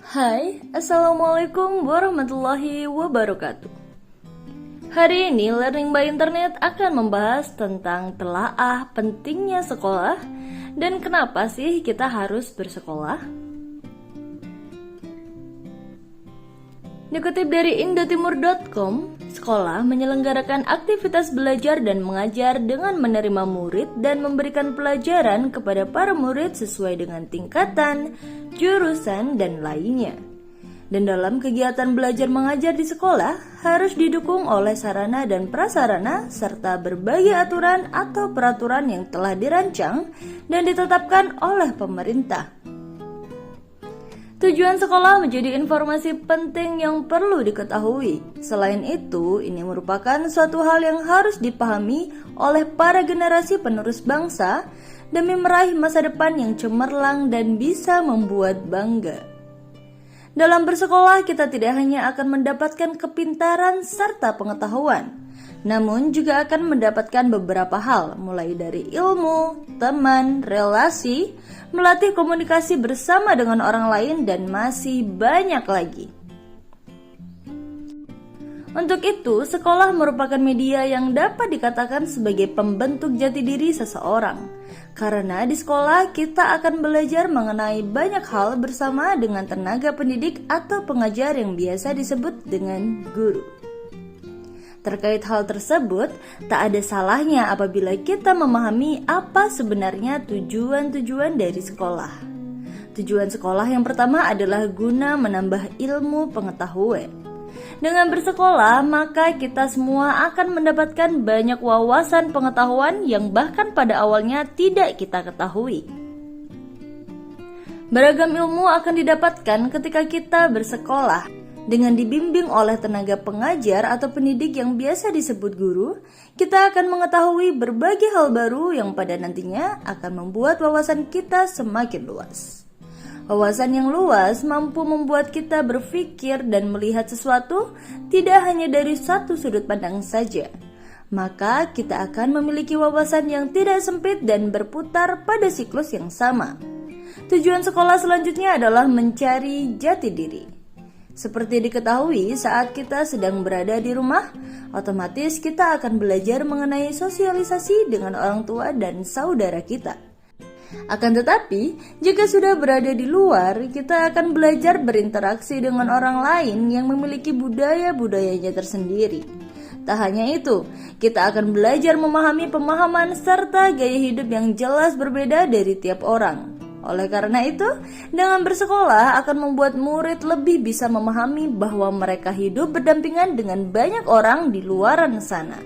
Hai, Assalamualaikum warahmatullahi wabarakatuh. Hari ini Learning by Internet akan membahas tentang telaah pentingnya sekolah dan kenapa sih kita harus bersekolah. Dikutip dari indotimur.com, sekolah menyelenggarakan aktivitas belajar dan mengajar dengan menerima murid dan memberikan pelajaran kepada para murid sesuai dengan tingkatan, jurusan, dan lainnya. Dan dalam kegiatan belajar mengajar di sekolah harus didukung oleh sarana dan prasarana serta berbagai aturan atau peraturan yang telah dirancang dan ditetapkan oleh pemerintah. Tujuan sekolah menjadi informasi penting yang perlu diketahui. Selain itu, ini merupakan suatu hal yang harus dipahami oleh para generasi penerus bangsa demi meraih masa depan yang cemerlang dan bisa membuat bangga. Dalam bersekolah, kita tidak hanya akan mendapatkan kepintaran serta pengetahuan, namun juga akan mendapatkan beberapa hal, mulai dari ilmu, teman, relasi, melatih komunikasi bersama dengan orang lain, dan masih banyak lagi. Untuk itu, sekolah merupakan media yang dapat dikatakan sebagai pembentuk jati diri seseorang. Karena di sekolah kita akan belajar mengenai banyak hal bersama dengan tenaga pendidik atau pengajar yang biasa disebut dengan guru. Terkait hal tersebut, tak ada salahnya apabila kita memahami apa sebenarnya tujuan-tujuan dari sekolah. Tujuan sekolah yang pertama adalah guna menambah ilmu pengetahuan. Dengan bersekolah, maka kita semua akan mendapatkan banyak wawasan pengetahuan yang bahkan pada awalnya tidak kita ketahui. Beragam ilmu akan didapatkan ketika kita bersekolah. Dengan dibimbing oleh tenaga pengajar atau pendidik yang biasa disebut guru, kita akan mengetahui berbagai hal baru yang pada nantinya akan membuat wawasan kita semakin luas. Wawasan yang luas mampu membuat kita berpikir dan melihat sesuatu tidak hanya dari satu sudut pandang saja. Maka kita akan memiliki wawasan yang tidak sempit dan berputar pada siklus yang sama. Tujuan sekolah selanjutnya adalah mencari jati diri. Seperti diketahui, saat kita sedang berada di rumah, otomatis kita akan belajar mengenai sosialisasi dengan orang tua dan saudara kita. Akan tetapi, jika sudah berada di luar, kita akan belajar berinteraksi dengan orang lain yang memiliki budaya-budayanya tersendiri. Tak hanya itu, kita akan belajar memahami pemahaman serta gaya hidup yang jelas berbeda dari tiap orang. Oleh karena itu, dengan bersekolah akan membuat murid lebih bisa memahami bahwa mereka hidup berdampingan dengan banyak orang di luaran sana.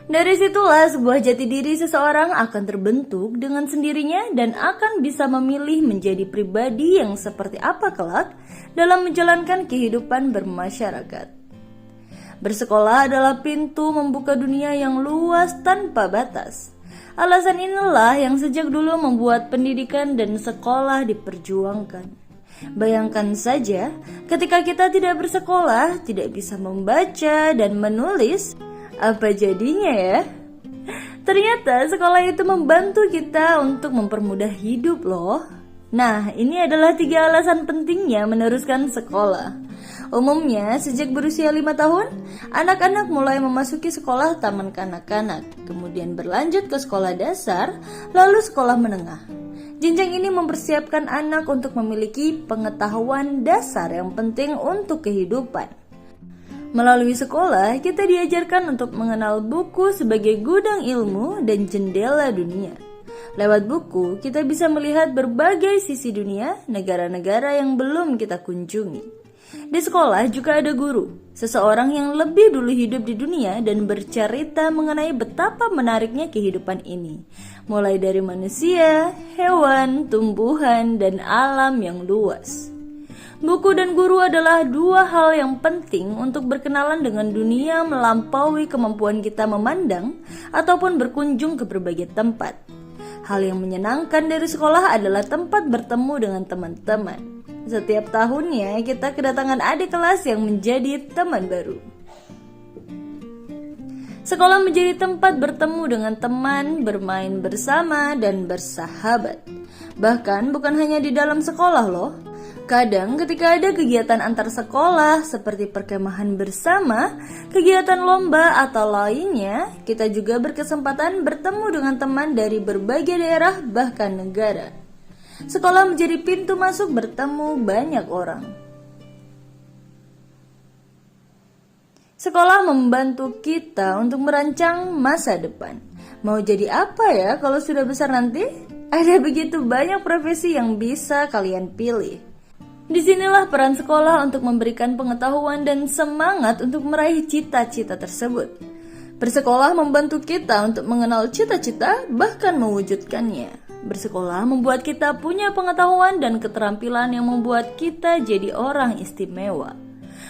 Dari situlah sebuah jati diri seseorang akan terbentuk dengan sendirinya dan akan bisa memilih menjadi pribadi yang seperti apa kelak dalam menjalankan kehidupan bermasyarakat. Bersekolah adalah pintu membuka dunia yang luas tanpa batas. Alasan inilah yang sejak dulu membuat pendidikan dan sekolah diperjuangkan. Bayangkan saja, ketika kita tidak bersekolah, tidak bisa membaca dan menulis, apa jadinya ya? Ternyata sekolah itu membantu kita untuk mempermudah hidup loh. Nah, ini adalah 3 alasan pentingnya meneruskan sekolah. Umumnya, sejak berusia 5 tahun, anak-anak mulai memasuki sekolah taman kanak-kanak, kemudian berlanjut ke sekolah dasar, lalu sekolah menengah. Jenjang ini mempersiapkan anak untuk memiliki pengetahuan dasar yang penting untuk kehidupan. Melalui sekolah, kita diajarkan untuk mengenal buku sebagai gudang ilmu dan jendela dunia. Lewat buku, kita bisa melihat berbagai sisi dunia, negara-negara yang belum kita kunjungi. Di sekolah juga ada guru, seseorang yang lebih dulu hidup di dunia dan bercerita mengenai betapa menariknya kehidupan ini. Mulai dari manusia, hewan, tumbuhan, dan alam yang luas. Buku dan guru adalah 2 hal yang penting untuk berkenalan dengan dunia melampaui kemampuan kita memandang ataupun berkunjung ke berbagai tempat. Hal yang menyenangkan dari sekolah adalah tempat bertemu dengan teman-teman. Setiap tahunnya kita kedatangan adik kelas yang menjadi teman baru. Sekolah menjadi tempat bertemu dengan teman, bermain bersama, dan bersahabat. Bahkan bukan hanya di dalam sekolah loh. Kadang ketika ada kegiatan antar sekolah seperti perkemahan bersama, kegiatan lomba atau lainnya, kita juga berkesempatan bertemu dengan teman dari berbagai daerah bahkan negara. Sekolah menjadi pintu masuk bertemu banyak orang. Sekolah membantu kita untuk merancang masa depan. Mau jadi apa ya kalau sudah besar nanti? Ada begitu banyak profesi yang bisa kalian pilih. Disinilah peran sekolah untuk memberikan pengetahuan dan semangat untuk meraih cita-cita tersebut. Bersekolah membantu kita untuk mengenal cita-cita bahkan mewujudkannya. Bersekolah membuat kita punya pengetahuan dan keterampilan yang membuat kita jadi orang istimewa.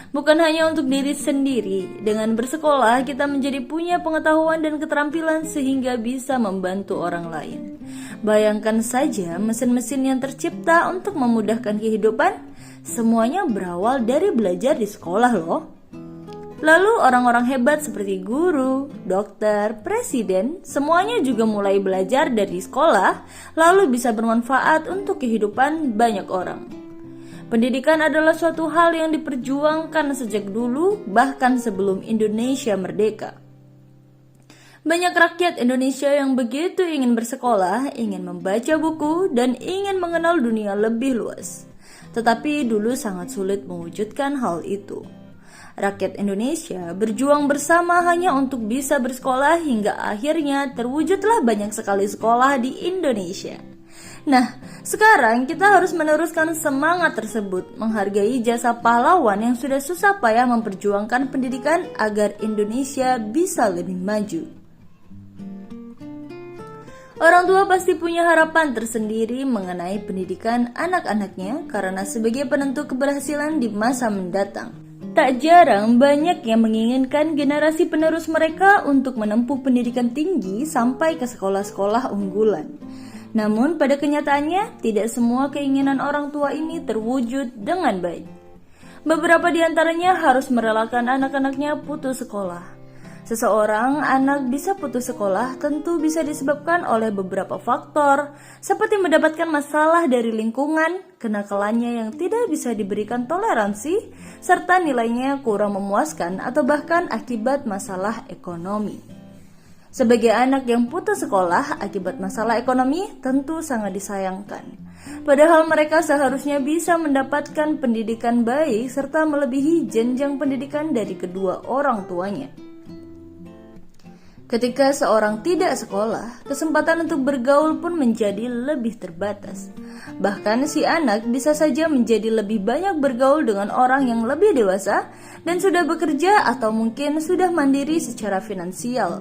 Bukan hanya untuk diri sendiri, dengan bersekolah kita menjadi punya pengetahuan dan keterampilan sehingga bisa membantu orang lain. Bayangkan saja mesin-mesin yang tercipta untuk memudahkan kehidupan, semuanya berawal dari belajar di sekolah loh. Lalu orang-orang hebat seperti guru, dokter, presiden, semuanya juga mulai belajar dari sekolah, lalu bisa bermanfaat untuk kehidupan banyak orang. Pendidikan adalah suatu hal yang diperjuangkan sejak dulu, bahkan sebelum Indonesia merdeka. Banyak rakyat Indonesia yang begitu ingin bersekolah, ingin membaca buku, dan ingin mengenal dunia lebih luas. Tetapi dulu sangat sulit mewujudkan hal itu. Rakyat Indonesia berjuang bersama hanya untuk bisa bersekolah hingga akhirnya terwujudlah banyak sekali sekolah di Indonesia. Nah, sekarang kita harus meneruskan semangat tersebut, menghargai jasa pahlawan yang sudah susah payah memperjuangkan pendidikan agar Indonesia bisa lebih maju. Orang tua pasti punya harapan tersendiri mengenai pendidikan anak-anaknya karena sebagai penentu keberhasilan di masa mendatang. Tak jarang banyak yang menginginkan generasi penerus mereka untuk menempuh pendidikan tinggi sampai ke sekolah-sekolah unggulan. Namun pada kenyataannya tidak semua keinginan orang tua ini terwujud dengan baik. Beberapa di antaranya harus merelakan anak-anaknya putus sekolah. Seseorang anak bisa putus sekolah tentu bisa disebabkan oleh beberapa faktor, seperti mendapatkan masalah dari lingkungan, kenakalannya yang tidak bisa diberikan toleransi, serta nilainya kurang memuaskan atau bahkan akibat masalah ekonomi. Sebagai anak yang putus sekolah akibat masalah ekonomi tentu sangat disayangkan. Padahal mereka seharusnya bisa mendapatkan pendidikan baik serta melebihi jenjang pendidikan dari kedua orang tuanya. Ketika seorang tidak sekolah, kesempatan untuk bergaul pun menjadi lebih terbatas. Bahkan si anak bisa saja menjadi lebih banyak bergaul dengan orang yang lebih dewasa dan sudah bekerja atau mungkin sudah mandiri secara finansial.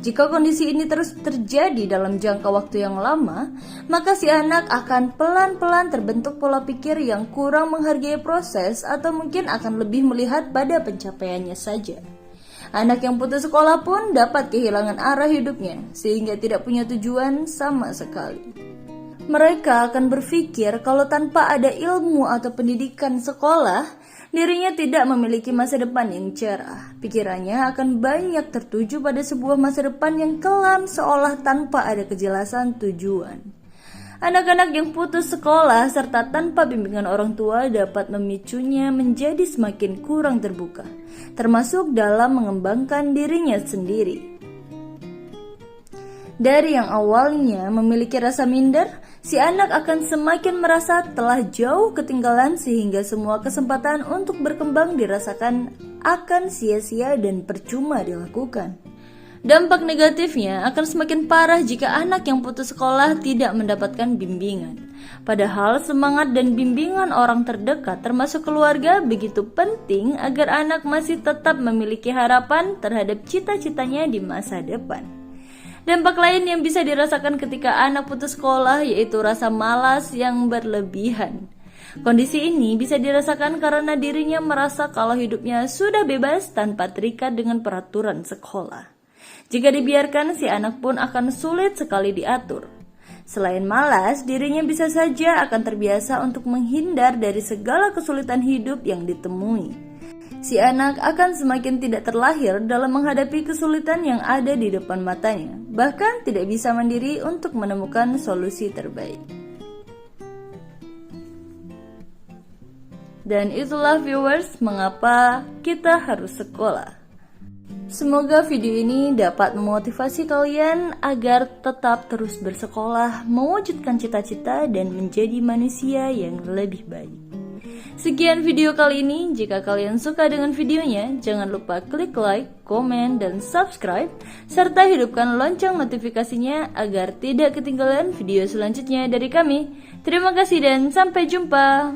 Jika kondisi ini terus terjadi dalam jangka waktu yang lama, maka si anak akan pelan-pelan terbentuk pola pikir yang kurang menghargai proses atau mungkin akan lebih melihat pada pencapaiannya saja. Anak yang putus sekolah pun dapat kehilangan arah hidupnya sehingga tidak punya tujuan sama sekali. Mereka akan berpikir kalau tanpa ada ilmu atau pendidikan sekolah, dirinya tidak memiliki masa depan yang cerah. Pikirannya akan banyak tertuju pada sebuah masa depan yang kelam seolah tanpa ada kejelasan tujuan. Anak-anak yang putus sekolah serta tanpa bimbingan orang tua dapat memicunya menjadi semakin kurang terbuka, termasuk dalam mengembangkan dirinya sendiri. Dari yang awalnya memiliki rasa minder, si anak akan semakin merasa telah jauh ketinggalan sehingga semua kesempatan untuk berkembang dirasakan akan sia-sia dan percuma dilakukan. Dampak negatifnya akan semakin parah jika anak yang putus sekolah tidak mendapatkan bimbingan. Padahal semangat dan bimbingan orang terdekat termasuk keluarga begitu penting agar anak masih tetap memiliki harapan terhadap cita-citanya di masa depan. Dampak lain yang bisa dirasakan ketika anak putus sekolah yaitu rasa malas yang berlebihan. Kondisi ini bisa dirasakan karena dirinya merasa kalau hidupnya sudah bebas tanpa terikat dengan peraturan sekolah. Jika dibiarkan, si anak pun akan sulit sekali diatur. Selain malas, dirinya bisa saja akan terbiasa untuk menghindar dari segala kesulitan hidup yang ditemui. Si anak akan semakin tidak terlahir dalam menghadapi kesulitan yang ada di depan matanya, bahkan tidak bisa mandiri untuk menemukan solusi terbaik. Dan itulah viewers, mengapa kita harus sekolah. Semoga video ini dapat memotivasi kalian agar tetap terus bersekolah, mewujudkan cita-cita dan menjadi manusia yang lebih baik. Sekian video kali ini. Jika kalian suka dengan videonya, jangan lupa klik like, komen, dan subscribe, serta hidupkan lonceng notifikasinya agar tidak ketinggalan video selanjutnya dari kami. Terima kasih dan sampai jumpa.